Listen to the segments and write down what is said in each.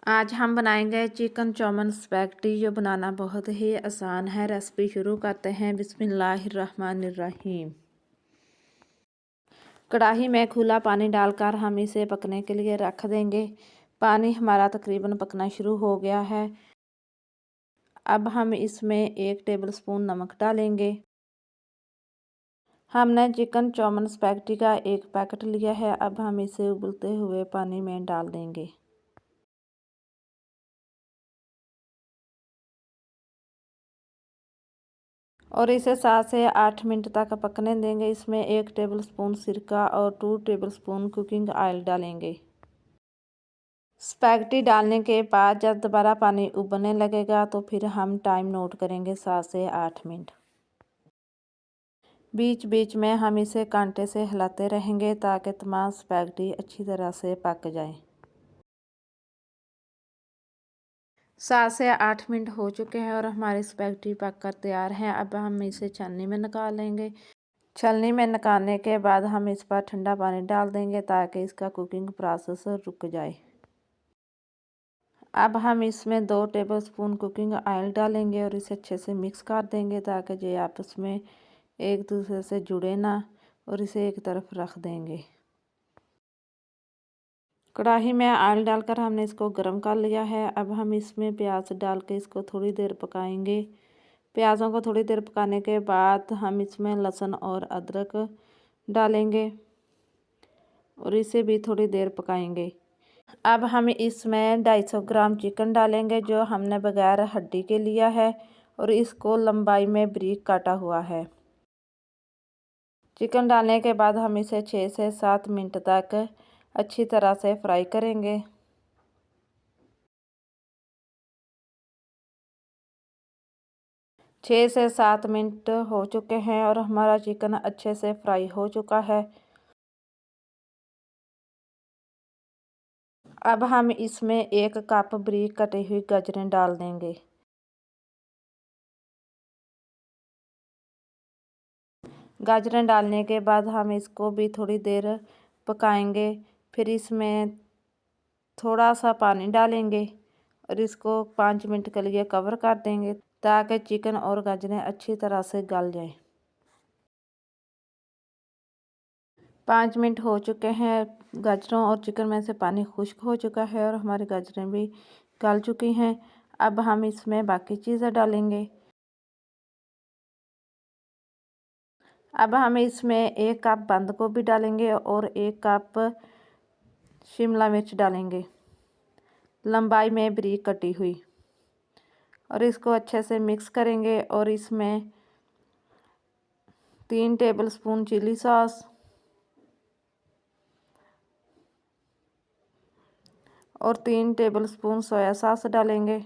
आज हम बनाएंगे चिकन चौमन स्पैगेटी जो बनाना बहुत ही आसान है। रेसिपी शुरू करते हैं। बिस्मिल्लाहिर्रहमानिर्रहीम। कढ़ाई में खुला पानी डालकर हम इसे पकने के लिए रख देंगे। पानी हमारा तकरीबन पकना शुरू हो गया है। अब हम इसमें 1 टेबलस्पून नमक डालेंगे। हमने चिकन चौमन स्पैगेटी का 1 पैकेट लिया है। अब हम इसे उबलते हुए पानी में डाल देंगे। और इसे 7 से 8 मिनट तक पकने देंगे। इसमें 1 टेबलस्पून सिरका और 2 टेबलस्पून कुकिंग ऑयल डालेंगे। स्पैगेटी डालने के बाद जब दोबारा पानी उबलने लगेगा तो फिर हम टाइम नोट करेंगे 7 से 8 मिनट। बीच बीच में हम इसे कांटे से हिलाते रहेंगे ताकि तमाम स्पैगेटी अच्छी तरह से पक जाए। 7 से 8 मिनट हो चुके हैं और हमारी स्पैगेटी पक कर तैयार हैं। अब हम इसे छलनी में निकाल लेंगे। छलनी में निकालने के बाद हम इस पर ठंडा पानी डाल देंगे ताकि इसका कुकिंग प्रोसेस रुक जाए। अब हम इसमें 2 टेबलस्पून कुकिंग ऑयल डालेंगे और इसे अच्छे से मिक्स कर देंगे ताकि ये आपस में एक दूसरे से जुड़े ना, और इसे एक तरफ रख देंगे। कढ़ाई में ऑयल डालकर हमने इसको गर्म कर लिया है। अब हम इसमें प्याज डाल के इसको थोड़ी देर पकाएंगे। प्याज़ों को थोड़ी देर पकाने के बाद हम इसमें लहसुन और अदरक डालेंगे और इसे भी थोड़ी देर पकाएंगे। अब हम इसमें 250 ग्राम चिकन डालेंगे जो हमने बगैर हड्डी के लिया है और इसको लंबाई में बारीक काटा हुआ है। चिकन डालने के बाद हम इसे 6 से 7 मिनट तक अच्छी तरह से फ्राई करेंगे। छः से 7 मिनट हो चुके हैं और हमारा चिकन अच्छे से फ्राई हो चुका है। अब हम इसमें 1 कप बारीक कटी हुई गाजरें डाल देंगे। गाजरें डालने के बाद हम इसको भी थोड़ी देर पकाएंगे। फिर इसमें थोड़ा सा पानी डालेंगे और इसको 5 मिनट के लिए कवर कर देंगे ताकि चिकन और गाजरें अच्छी तरह से गल जाए। 5 मिनट हो चुके हैं। गाजरों और चिकन में से पानी खुश्क हो चुका है और हमारी गाजरें भी गल चुकी हैं। अब हम इसमें बाकी चीज़ें डालेंगे। अब हम इसमें 1 कप बंद गोभी डालेंगे और 1 कप शिमला मिर्च डालेंगे लंबाई में बारीक कटी हुई, और इसको अच्छे से मिक्स करेंगे। और इसमें 3 टेबलस्पून चिली सॉस और 3 टेबलस्पून सोया सॉस डालेंगे।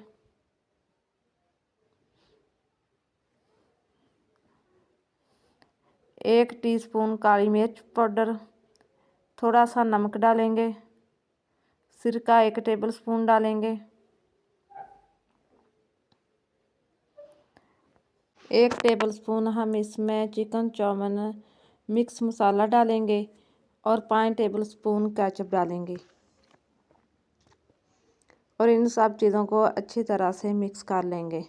एक टीस्पून काली मिर्च पाउडर, थोड़ा सा नमक डालेंगे। सिरका 1 टेबलस्पून डालेंगे। 1 टेबलस्पून हम इसमें चिकन चौमन मिक्स मसाला डालेंगे और 5 टेबलस्पून केचप डालेंगे और इन सब चीज़ों को अच्छी तरह से मिक्स कर लेंगे।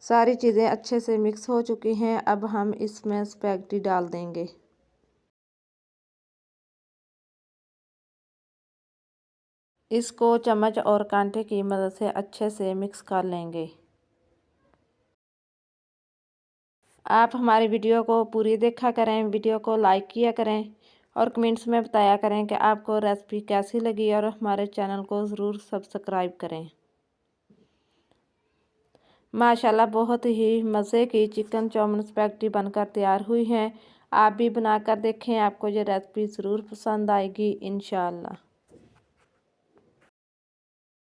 सारी चीज़ें अच्छे से मिक्स हो चुकी हैं। अब हम इसमें स्पैगेटी डाल देंगे। इसको चम्मच और कांटे की मदद से अच्छे से मिक्स कर लेंगे। आप हमारी वीडियो को पूरी देखा करें, वीडियो को लाइक किया करें और कमेंट्स में बताया करें कि आपको रेसिपी कैसी लगी, और हमारे चैनल को ज़रूर सब्सक्राइब करें। माशाल्लाह बहुत ही मज़े की चिकन चौमन स्पैगेटी बनकर तैयार हुई हैं। आप भी बनाकर देखें, आपको ये रेसिपी ज़रूर पसंद आएगी इंशाअल्लाह।